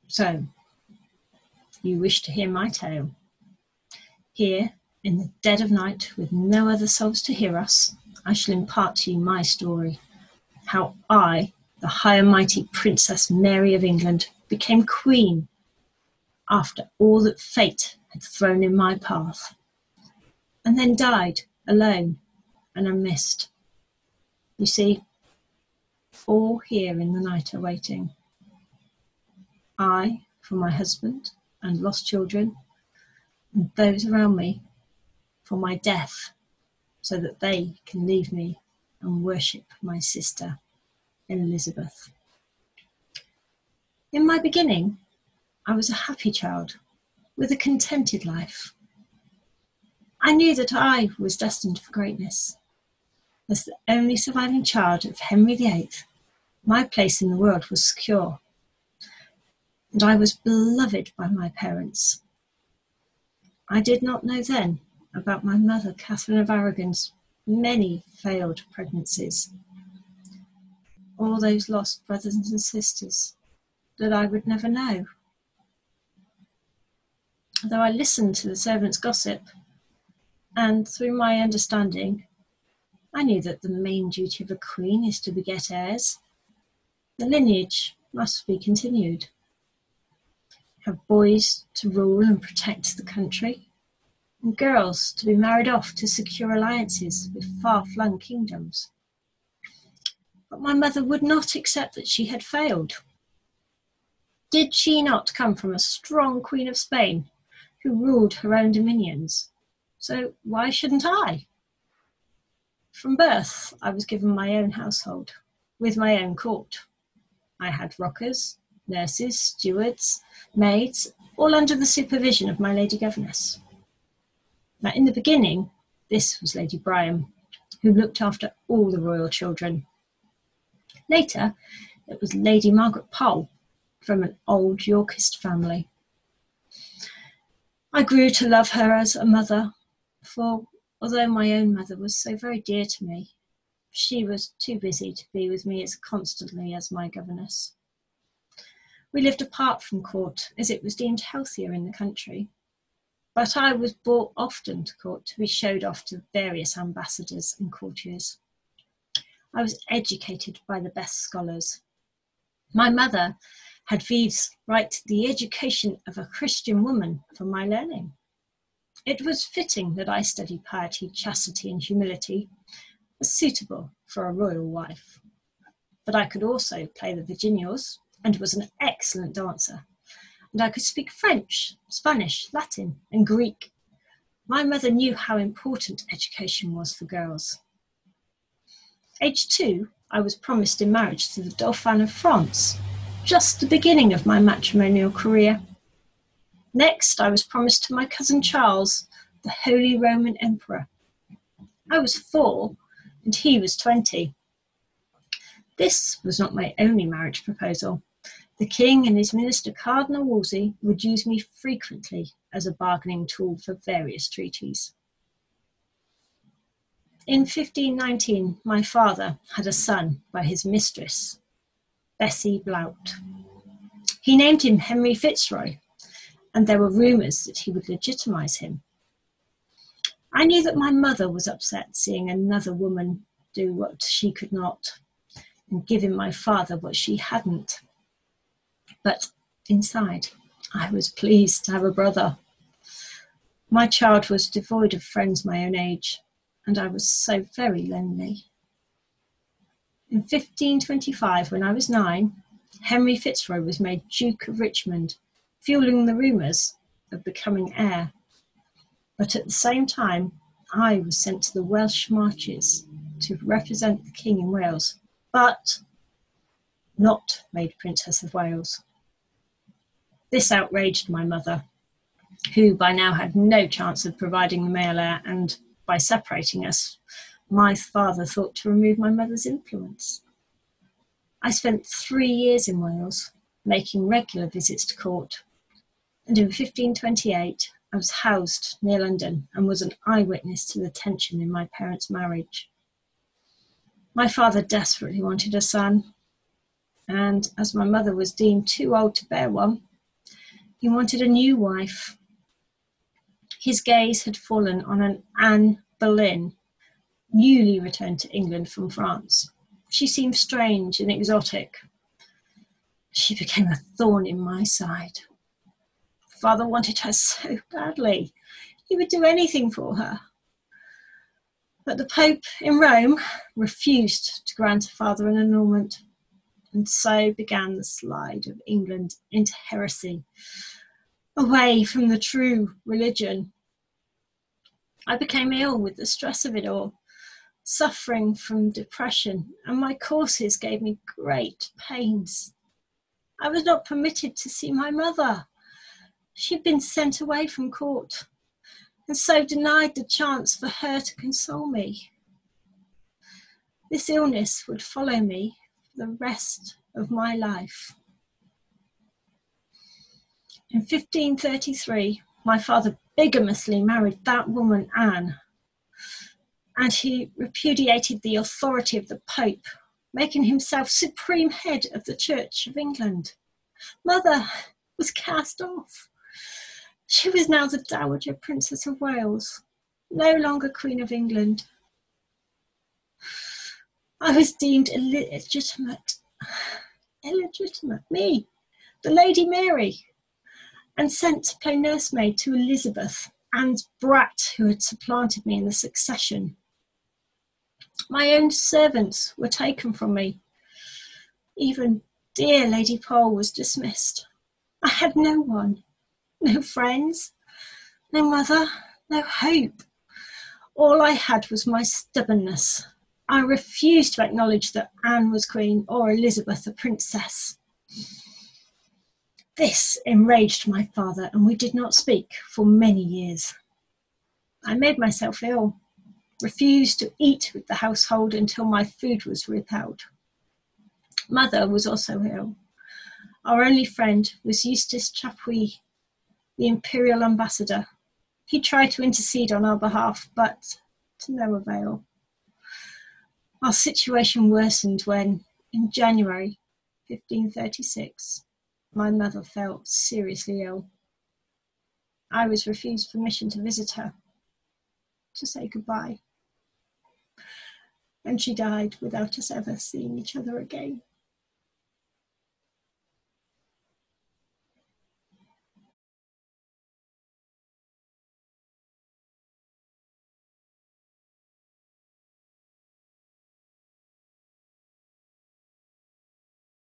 So, you wish to hear my tale? Here, in the dead of night, with no other souls to hear us, I shall impart to you my story, how I, the high and mighty Princess Mary of England, became Queen after all that fate had thrown in my path, and then died alone and unmissed. You see, all here in the night are waiting. I for my husband and lost children, and those around me for my death, so that they can leave me and worship my sister, Elizabeth. In my beginning, I was a happy child with a contented life. I knew that I was destined for greatness. As the only surviving child of Henry VIII, my place in the world was secure, and I was beloved by my parents. I did not know then about my mother, Catherine of Aragon's many failed pregnancies, all those lost brothers and sisters that I would never know. Though I listened to the servants' gossip, and through my understanding, I knew that the main duty of a queen is to beget heirs. The lineage must be continued. Have boys to rule and protect the country, and girls to be married off to secure alliances with far-flung kingdoms. But my mother would not accept that she had failed. Did she not come from a strong Queen of Spain who ruled her own dominions? So why shouldn't I? From birth, I was given my own household, with my own court. I had rockers, nurses, stewards, maids, all under the supervision of my lady governess. Now, in the beginning, this was Lady Bryan, who looked after all the royal children. Later, it was Lady Margaret Pole, from an old Yorkist family. I grew to love her as a mother, for although my own mother was so very dear to me, she was too busy to be with me as constantly as my governess. We lived apart from court, as it was deemed healthier in the country, but I was brought often to court to be showed off to various ambassadors and courtiers. I was educated by the best scholars. My mother had Vives write The Education of a Christian Woman for my learning. It was fitting that I studied piety, chastity, and humility, as suitable for a royal wife. But I could also play the virginals and was an excellent dancer, and I could speak French, Spanish, Latin, and Greek. My mother knew how important education was for girls. Aged 2, I was promised in marriage to the Dauphin of France, just the beginning of my matrimonial career. Next, I was promised to my cousin Charles, the Holy Roman Emperor. I was 4, and he was 20. This was not my only marriage proposal. The king and his minister, Cardinal Wolsey, would use me frequently as a bargaining tool for various treaties. In 1519, my father had a son by his mistress, Bessie Blount. He named him Henry Fitzroy, and there were rumours that he would legitimise him. I knew that my mother was upset seeing another woman do what she could not, and giving my father what she hadn't. But inside, I was pleased to have a brother. My child was devoid of friends my own age, and I was so very lonely. In 1525, when I was 9, Henry Fitzroy was made Duke of Richmond, fueling the rumours of becoming heir. But at the same time, I was sent to the Welsh marches to represent the King in Wales, but not made Princess of Wales. This outraged my mother, who by now had no chance of providing the male heir, and by separating us, my father thought to remove my mother's influence. I spent 3 years in Wales, making regular visits to court, and in 1528 I was housed near London and was an eyewitness to the tension in my parents' marriage. My father desperately wanted a son, and as my mother was deemed too old to bear one, He wanted a new wife. His gaze had fallen on an Anne Boleyn, newly returned to England from France. She seemed strange and exotic. She became a thorn in my side. Father wanted her so badly. He would do anything for her. But the Pope in Rome refused to grant father an annulment, and so began the slide of England into heresy, away from the true religion. I became ill with the stress of it all, suffering from depression, and my courses gave me great pains. I was not permitted to see my mother. She'd been sent away from court, and so denied the chance for her to console me. This illness would follow me for the rest of my life. In 1533, my father bigamously married that woman, Anne, and he repudiated the authority of the Pope, making himself supreme head of the Church of England. Mother was cast off. She was now the Dowager Princess of Wales, no longer Queen of England. I was deemed illegitimate, me, the Lady Mary, and sent to play nursemaid to Elizabeth, Anne's brat who had supplanted me in the succession. My own servants were taken from me. Even dear Lady Pole was dismissed. I had no one, no friends, no mother, no hope. All I had was my stubbornness. I refused to acknowledge that Anne was queen or Elizabeth a princess. This enraged my father, and we did not speak for many years. I made myself ill, refused to eat with the household until my food was withheld. Mother was also ill. Our only friend was Eustace Chapuis, the imperial ambassador. He tried to intercede on our behalf, but to no avail. Our situation worsened when, in January 1536, my mother fell seriously ill. I was refused permission to visit her, to say goodbye. And she died without us ever seeing each other again.